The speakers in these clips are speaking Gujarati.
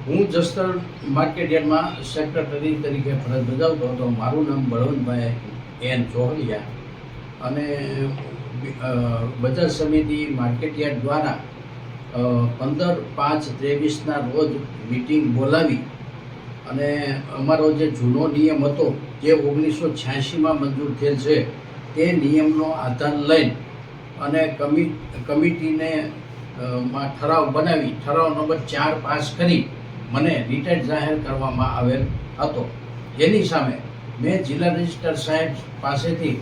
હું જસદણ માર્કેટયાર્ડમાં સેક્રેટરી તરીકે ફરજ બજાવતો હતો. મારું નામ બળવંતભાઈ એન ચોહલિયા અને બજાર સમિતિ માર્કેટયાર્ડ દ્વારા 15/5/23ના રોજ મિટિંગ બોલાવી અને અમારો જે જૂનો નિયમ હતો જે 1986માં મંજૂર થયેલ છે તે નિયમનો આધાર લઈને અને કમિટીને માં ઠરાવ બનાવી ઠરાવ નંબર 4 પાસ કરી મને રિટાયર્ડ જાહેર કરવામાં આવેલ હતો. જેની સામે મેં જિલ્લા રજિસ્ટ્રાર સાહેબ પાસેથી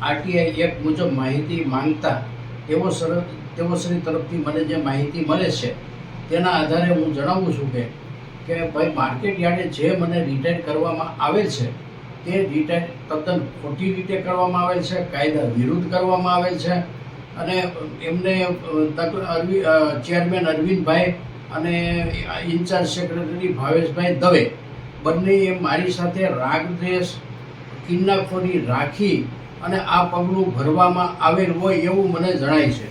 આરટીઆઈ એક્ટ મુજબ માહિતી માંગતા તેઓશ્રી તરફથી મને જે માહિતી મળે છે તેના આધારે હું જણાવું છું કે ભાઈ માર્કેટયાર્ડે જે મને રિટાયર્ડ કરવામાં આવેલ છે તે રિટાયર્ડ તદ્દન ખોટી રીતે કરવામાં આવેલ છે, કાયદા વિરુદ્ધ કરવામાં આવેલ છે અને એમને ચેરમેન અરવિંદભાઈ અને ઇન્ચાર્જ સેક્રેટરી ભાવેશભાઈ દવે બંનેએ મારી સાથે રાગદ્વેષ કિન્નાખોરી રાખી અને આ પગલું ભરવામાં આવેલ હોય એવું મને જણાય છે.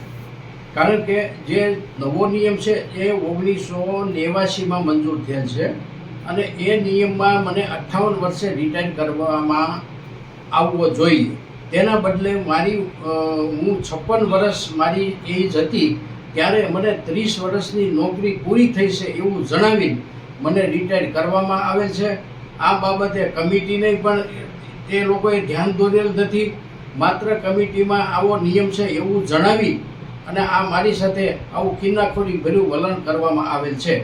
કારણ કે જે નવો નિયમ છે એ 1989માં મંજૂર થયેલ છે અને એ નિયમમાં મને 58 વર્ષે રિટાયર કરવામાં આવવો જોઈએ. તેના બદલે હું 56 વર્ષ મારી એજ હતી ત્યારે મને 30 વર્ષની નોકરી પૂરી થઈ છે એવું જણાવી મને રિટાયર કરવામાં આવેલ છે. આ બાબતે કમિટીને પણ એ લોકોએ ધ્યાન દોરેલ નથી. માત્ર કમિટીમાં આવો નિયમ છે એવું જણાવી અને આ મારી સાથે આવું કિન્નાખોરી ભર્યું વલણ કરવામાં આવેલ છે.